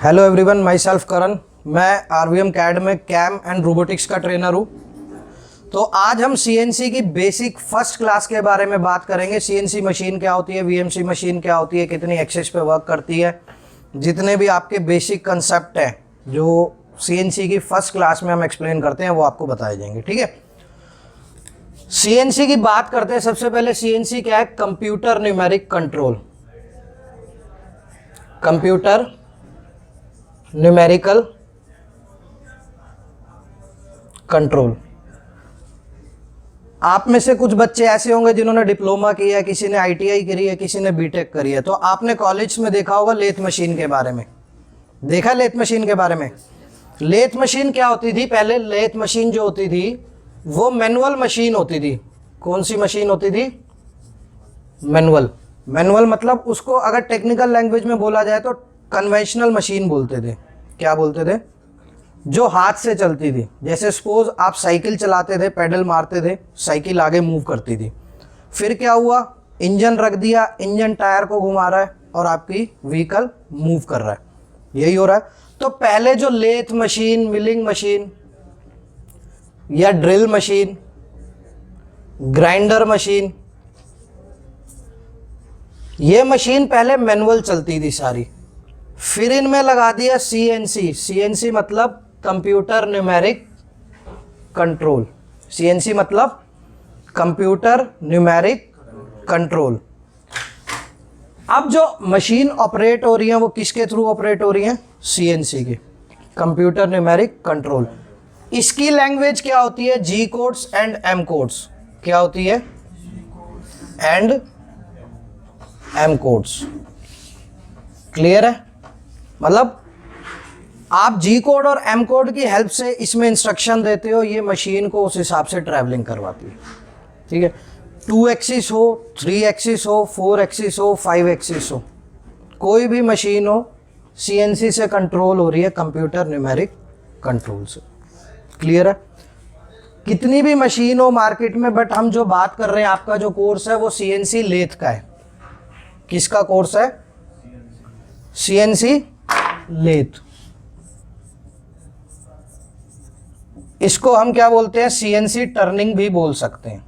Hello everyone, my self करण। मैं RVM CAD में cam and robotics का ट्रेनर हूँ। तो आज हम सीएनसी की बेसिक फर्स्ट क्लास के बारे में बात करेंगे। सीएनसी मशीन क्या होती है, वीएमसी मशीन क्या होती है, कितनी एक्सेस पे वर्क करती है, जितने भी आपके बेसिक कंसेप्ट हैं जो सीएनसी की फर्स्ट क्लास में हम एक्सप्लेन करते हैं वो आपको बताए जाएंगे। ठीक है, सीएनसी की बात करते हैं। सबसे पहले सीएनसी क्या है? Computer numeric control. Computer numerical control. आप में से कुछ बच्चे ऐसे होंगे जिन्होंने डिप्लोमा किया है, किसी ने आईटीआई करी है, किसी ने बीटेक करी है। तो आपने कॉलेज में देखा होगा लेथ मशीन के बारे में। देखा लेथ मशीन के बारे में? लेथ मशीन क्या होती थी? पहले लेथ मशीन जो होती थी वो मैनुअल मशीन होती थी। कौन सी मशीन होती थी? मैनुअल। मैनुअल मतलब उसको अगर टेक्निकल लैंग्वेज में बोला जाए तो कन्वेंशनल मशीन बोलते थे। क्या बोलते थे? जो हाथ से चलती थी। जैसे सपोज आप साइकिल चलाते थे, पेडल मारते थे, साइकिल आगे मूव करती थी। फिर क्या हुआ? इंजन रख दिया, इंजन टायर को घुमा रहा है और आपकी व्हीकल मूव कर रहा है। यही हो रहा है। तो पहले जो लेथ मशीन, मिलिंग मशीन या ड्रिल मशीन, ग्राइंडर मशीन, ये मशीन पहले मैनुअल चलती थी सारी। फिर इनमें लगा दिया सीएनसी। सीएनसी मतलब कंप्यूटर न्यूमेरिक कंट्रोल। सीएनसी मतलब कंप्यूटर न्यूमेरिक कंट्रोल। अब जो मशीन ऑपरेट हो रही है वो किसके थ्रू ऑपरेट हो रही है? सीएनसी के, कंप्यूटर न्यूमेरिक कंट्रोल। इसकी लैंग्वेज क्या होती है? G codes and M codes. क्या होती है? And M codes. क्लियर है? मतलब आप जी कोड और एम कोड की हेल्प से इसमें इंस्ट्रक्शन देते हो, ये मशीन को उस हिसाब से ट्रैवलिंग करवाती है। ठीक है, 2 एक्सिस हो, 3 एक्सिस हो, 4 एक्सिस हो, 5 एक्सिस हो, कोई भी मशीन हो सीएनसी से कंट्रोल हो रही है, कंप्यूटर न्यूमेरिक कंट्रोल से। क्लियर है? कितनी भी मशीन हो मार्केट में, बट हम जो बात कर रहे हैं, आपका जो कोर्स है वो सीएनसी लेथ का है। किसका कोर्स है? CNC lathe. इसको हम क्या बोलते हैं? सीएनसी टर्निंग भी बोल सकते हैं।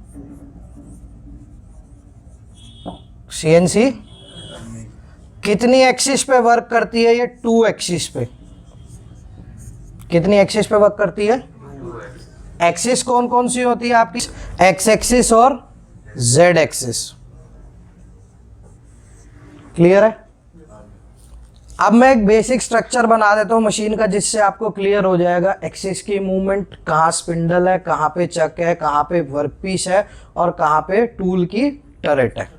सीएनसी कितनी एक्सिस पे वर्क करती है? ये 2 एक्सिस पे। कितनी एक्सिस पे वर्क करती है? एक्सिस कौन कौन सी होती है आपकी? एक्स एक्सिस और जेड एक्सिस। क्लियर है? अब मैं एक बेसिक स्ट्रक्चर बना देता हूँ मशीन का, जिससे आपको क्लियर हो जाएगा एक्सिस की मूवमेंट, कहाँ स्पिंडल है, कहाँ पे चक है, कहाँ पे वर्कपीस है और कहाँ पे टूल की टरेट है।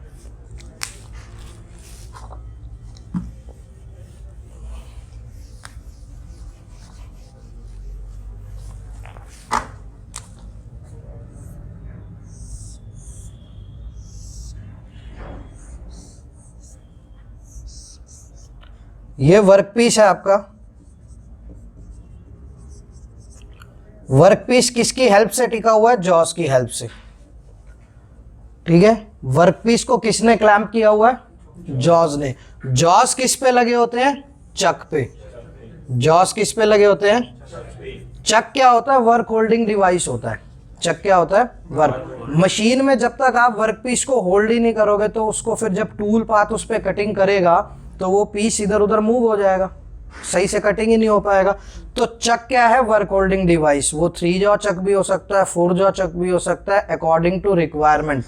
ये वर्कपीस है आपका। वर्कपीस किसकी हेल्प से टिका हुआ है? जॉस की हेल्प से। ठीक है, वर्कपीस को किसने क्लैंप किया हुआ है? जॉस ने। जॉस किस पे लगे होते हैं? चक पे। जॉस किस पे लगे होते हैं? चक क्या होता है? वर्क होल्डिंग डिवाइस होता है। चक क्या होता है? वर्क। मशीन में जब तक आप वर्कपीस को होल्ड ही नहीं करोगे तो उसको फिर जब टूल पाथ उस पर कटिंग करेगा तो वो पीस इधर उधर मूव हो जाएगा, सही से कटिंग ही नहीं हो पाएगा। तो चक क्या है? Work holding device. वो 3 जॉ चक भी हो सकता है, 4 जॉ चक भी हो सकता है, अकॉर्डिंग टू रिक्वायरमेंट।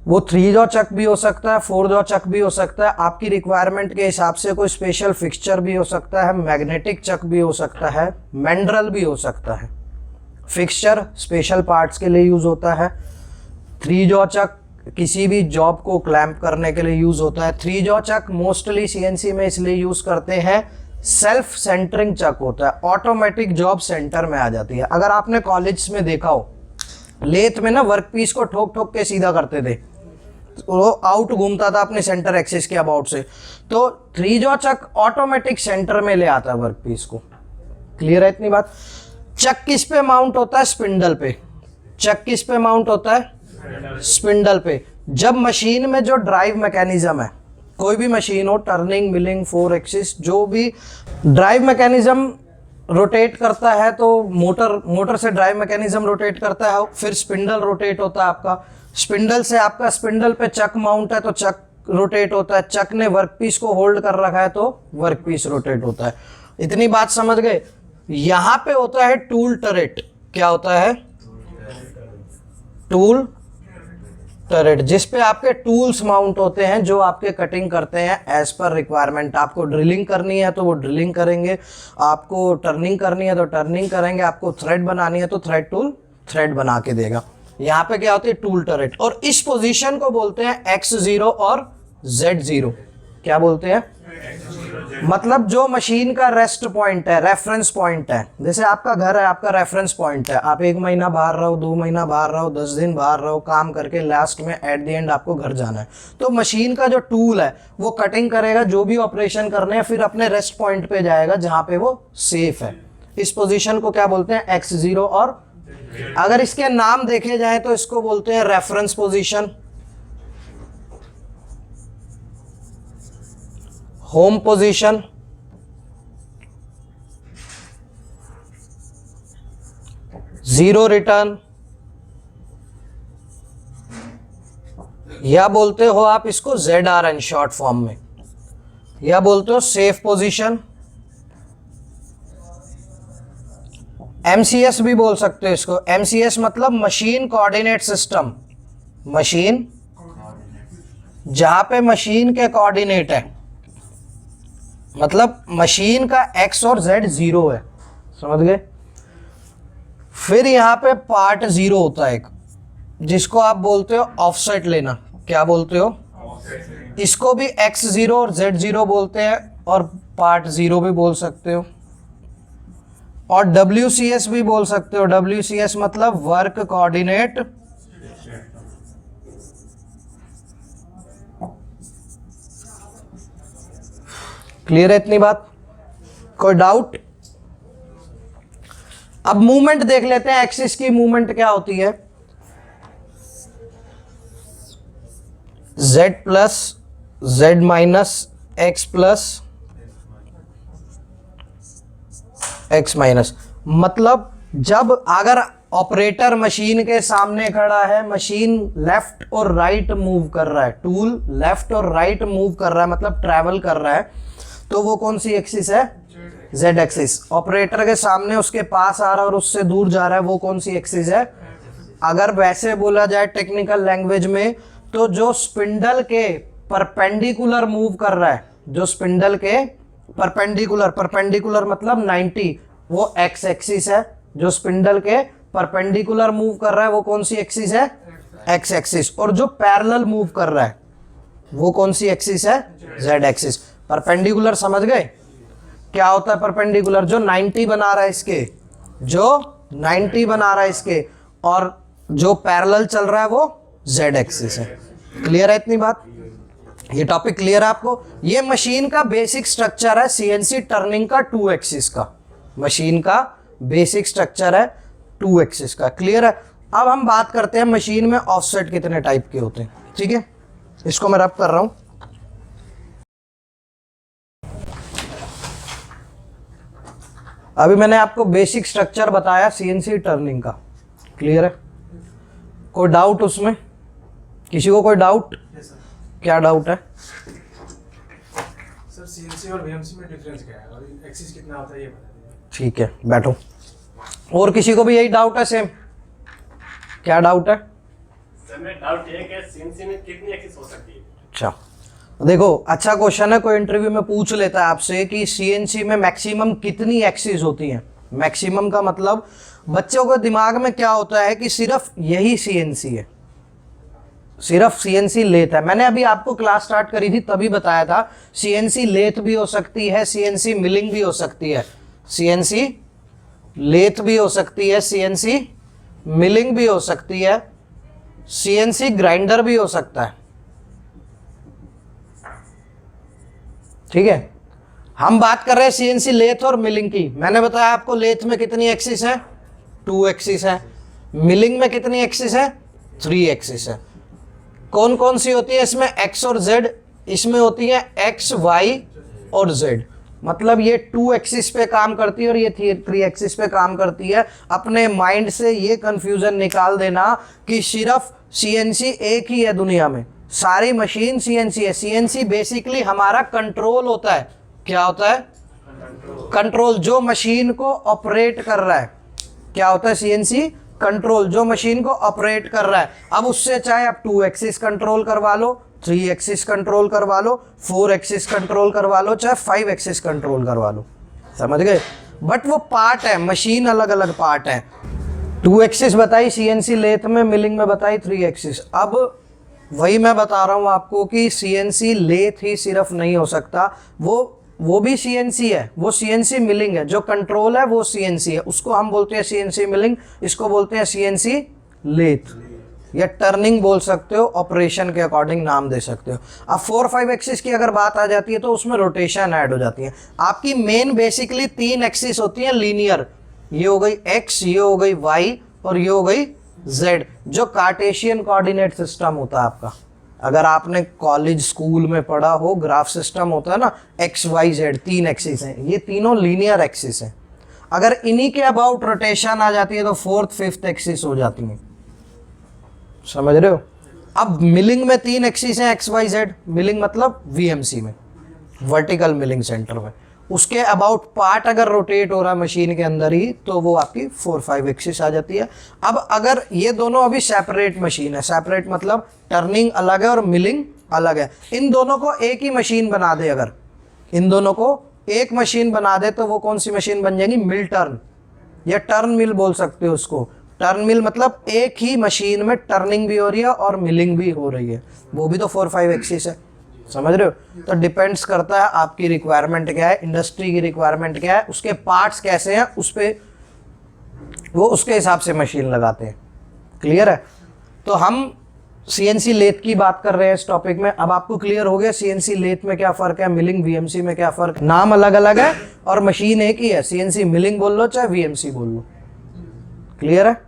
वो 3 जॉ चक भी हो सकता है, 4 जॉ चक भी हो सकता है। आपकी रिक्वायरमेंट के हिसाब से कोई स्पेशल फिक्सचर भी हो सकता है, मैग्नेटिक चक भी हो सकता है, मैंड्रल भी हो सकता है। फिक्सचर स्पेशल पार्ट्स के लिए यूज होता है। 3 जॉ चक किसी भी जॉब को क्लैंप करने के लिए यूज होता है। 3 जॉ चक मोस्टली सीएनसी में इसलिए यूज करते हैं, सेल्फ सेंटरिंग चक होता है, ऑटोमेटिक जॉब सेंटर में आ जाती है। अगर आपने कॉलेज में देखा हो, लेथ में ना वर्कपीस को ठोक ठोक के सीधा करते थे, वो आउट घूमता था अपने सेंटर एक्सिस के अबाउट से। तो 3 जॉ चक ऑटोमेटिक सेंटर में ले आता है वर्कपीस को। क्लियर है इतनी बात? चक किस पे माउंट होता है? स्पिंडल पे। चक किस पे माउंट होता है? स्पिंडल पे। जब मशीन में जो ड्राइव मैकेनिज्म है, कोई भी मशीन हो, टर्निंग, मिलिंग, 4 एक्सिस, जो भी ड्राइव मैकेनिज्म रोटेट करता है तो मोटर से ड्राइव मैकेनिज्म रोटेट करता है, फिर स्पिंडल रोटेट होता है आपका, स्पिंडल से आपका स्पिंडल पे चक माउंट है तो चक रोटेट होता है, चक ने वर्कपीस को होल्ड कर रखा है तो वर्कपीस रोटेट होता है। इतनी बात समझ गए। यहां पे होता है टूल टरेट। क्या होता है? टूल टरेट, जिस पे आपके टूल्स माउंट होते हैं जो आपके कटिंग करते हैं एज पर रिक्वायरमेंट। आपको ड्रिलिंग करनी है तो वो ड्रिलिंग करेंगे, आपको टर्निंग करनी है तो टर्निंग करेंगे, आपको थ्रेड बनानी है तो थ्रेड टूल थ्रेड बना के देगा। यहाँ पे क्या होती है? Tool turret. और इस पोजीशन को बोलते हैं X0 और Z0। क्या बोलते हैं? मतलब जो मशीन का रेस्ट पॉइंट है, रेफरेंस पॉइंट है। जैसे आपका घर है, आपका रेफरेंस पॉइंट है। आप 1 महीना बाहर रहो, 2 महीना बाहर रहो, 10 दिन बाहर रहो, काम करके लास्ट में एट द एंड आपको घर जाना है। तो मशीन का जो टूल है वो कटिंग करेगा, जो भी ऑपरेशन करने हैं, फिर अपने रेस्ट पॉइंट पे जाएगा जहां पे वो सेफ है। इस पोजीशन को क्या बोलते हैं? X0। और अगर इसके नाम देखे जाए तो इसको बोलते हैं reference position, home position, zero return, या बोलते हो आप इसको ZRN शॉर्ट फॉर्म में, या बोलते हो सेफ पोजीशन, MCS भी बोल सकते हो इसको। MCS मतलब मशीन कोऑर्डिनेट सिस्टम। मशीन जहां पे मशीन के कोऑर्डिनेट है, मतलब मशीन का X और Z 0 है। समझ गए? फिर यहां पे पार्ट 0 होता है एक, जिसको आप बोलते हो ऑफसेट लेना। क्या बोलते हो? इसको भी X0 और Z0 बोलते हैं, और पार्ट 0 भी बोल सकते हो, और WCS भी बोल सकते हो। WCS मतलब वर्क कोऑर्डिनेट क्लियर है इतनी बात? कोई डाउट? अब मूवमेंट देख लेते हैं। एक्सिस की मूवमेंट क्या होती है? Z plus Z minus X plus X minus. मतलब जब अगर ऑपरेटर मशीन के सामने खड़ा है, मशीन लेफ्ट और राइट मूव कर रहा है, टूल लेफ्ट और राइट मूव कर रहा है, मतलब ट्रैवल कर रहा है, तो वो कौन सी एक्सिस है? Z axis. ऑपरेटर के सामने उसके पास आ रहा है और उससे दूर जा रहा है, वो कौन सी एक्सिस है? अगर वैसे बोला जाए टेक्निकल लैंग्वेज में, तो जो स्पिंडल के परपेंडिकुलर मूव कर रहा है, जो स्पिंडल के परपेंडिकुलर मतलब 90, वो X एक्सिस है। जो स्पिंडल के परपेंडिकुलर मूव कर रहा है वो कौन सी एक्सिस है? X axis. और जो पैरेलल मूव कर रहा है वो कौन सी एक्सिस है? Z axis. परपेंडिकुलर समझ गए? क्या होता है परपेंडिकुलर? जो 90 बना रहा है इसके, जो 90 बना रहा है इसके, और जो पैरेलल चल रहा है वो Z एक्सिस है। क्लियर है इतनी बात? ये टॉपिक क्लियर है आपको? ये मशीन का बेसिक स्ट्रक्चर है CNC टर्निंग का 2 एक्सिस का। मशीन का बेसिक स्ट्रक्चर है 2 एक्सिस का। क्लियर है? अब हम बात करते हैं मशीन में ऑफसेट कितने टाइप के होते हैं। ठीक है, इसको मैं रब कर रहा हूं। अभी मैंने आपको बेसिक स्ट्रक्चर बताया CNC टर्निंग का। क्लियर है? कोई डाउट उसमें? किसी को कोई डाउट? क्या डाउट है? सर CNC और VMC में डिफरेंस क्या है और एक्सिस कितना होता है ये बता दीजिए। ठीक है, बैठो। और किसी को भी यही डाउट है सेम? क्या डाउट है? सर मेरा डाउट ये है कि CNC में कितनी एक्सिस हो सकती है? अच्छा देखो, अच्छा क्वेश्चन है। कोई इंटरव्यू में पूछ लेता है आपसे कि CNC में मैक्सिमम कितनी एक्सिस होती हैं। मैक्सिमम का मतलब बच्चों के दिमाग में क्या होता है कि सिर्फ यही CNC है, सिर्फ CNC लेथ है। मैंने अभी आपको क्लास स्टार्ट करी थी तभी बताया था CNC लेथ भी हो सकती है, CNC मिलिंग भी हो सकती है, CNC लेथ भी हो सकती है, CNC मिलिंग भी हो सकती है, CNC ग्राइंडर भी हो सकता है। ठीक है, हम बात कर रहे हैं CNC लेथ और मिलिंग की। मैंने बताया आपको लेथ में कितनी एक्सिस है? 2 एक्सिस है। मिलिंग में कितनी एक्सिस है? 3 एक्सिस है। कौन कौन सी होती है इसमें? X और Z इसमें होती है एक्स, वाई और जेड। मतलब ये 2 एक्सिस पे काम करती है और ये 3 एक्सिस पे काम करती है। अपने माइंड से ये कंफ्यूजन निकाल देना कि सिर्फ सीएनसी एक ही है दुनिया में, सारी मशीन सीएनसी है। सीएनसी बेसिकली हमारा कंट्रोल होता है। क्या होता है? कंट्रोल, जो मशीन को ऑपरेट कर रहा है। क्या होता है? सीएनसी कंट्रोल, जो मशीन को ऑपरेट कर रहा है। अब उससे चाहे आप 2 एक्सिस कंट्रोल करवा लो, 3 एक्सिस कंट्रोल करवा लो, 4 एक्सिस कंट्रोल करवा लो, चाहे 5 एक्सिस कंट्रोल करवा लो। समझ गए? बट वो पार्ट है, मशीन अलग अलग पार्ट है। 2 एक्सिस बताई सीएनसी लेथ में, मिलिंग में बताई 3 एक्सिस। अब वही मैं बता रहा हूँ आपको कि सीएनसी लेथ ही सिर्फ नहीं हो सकता, वो भी सीएनसी है, वो सीएनसी मिलिंग है। जो कंट्रोल है वो सीएनसी है, उसको हम बोलते हैं सीएनसी मिलिंग, इसको बोलते हैं सीएनसी लेथ, या टर्निंग बोल सकते हो, ऑपरेशन के अकॉर्डिंग नाम दे सकते हो। अब 4-5 एक्सिस की अगर बात आ जाती है तो उसमें रोटेशन ऐड हो जाती है। आपकी मेन बेसिकली 3 एक्सिस होती हैं लीनियर, ये हो गई एक्स, ये हो गई वाई और ये हो गई जेड, जो कार्टेशियन कोऑर्डिनेट सिस्टम होता है आपका। अगर आपने कॉलेज स्कूल में पढ़ा हो, ग्राफ सिस्टम होता है ना, एक्स वाई जेड 3 एक्सिस हैं, ये तीनों लीनियर एक्सिस हैं। अगर इन्हीं के अबाउट रोटेशन आ जाती है तो 4th 5th एक्सिस हो जाती हैं। समझ रहे हो? अब मिलिंग में 3 एक्सिस हैं, एक्स वाई जेड। मिलिंग मतलब वीएमसी में, वर्टिकल मिलिंग सेंटर में, उसके अबाउट पार्ट अगर रोटेट हो रहा है मशीन के अंदर ही तो वो आपकी 4-5 एक्सिस आ जाती है। अब अगर ये दोनों अभी सेपरेट मशीन है, सेपरेट मतलब टर्निंग अलग है और मिलिंग अलग है, इन दोनों को एक ही मशीन बना दे, अगर इन दोनों को एक मशीन बना दे तो वो कौन सी मशीन बन जाएगी? मिल टर्न, या टर्न मिल बोल सकते हो उसको। टर्न मिल मतलब एक ही मशीन में टर्निंग भी हो रही है और मिलिंग भी हो रही है, वो भी तो 4-5 एक्सिस है। समझ रहे हो? तो डिपेंड्स करता है आपकी रिक्वायरमेंट क्या है, इंडस्ट्री की रिक्वायरमेंट क्या है, उसके पार्ट्स कैसे हैं, उस पे वो उसके हिसाब से मशीन लगाते हैं। क्लियर है? तो हम सीएनसी लेथ की बात कर रहे हैं इस टॉपिक में। अब आपको क्लियर हो गया सीएनसी लेथ में क्या फ़र्क है, मिलिंग वीएमसी में क्या फ़र्क, नाम अलग अलग है और मशीन एक ही है। सीएनसी मिलिंग बोल लो चाहे वीएमसी बोल लो। क्लियर है?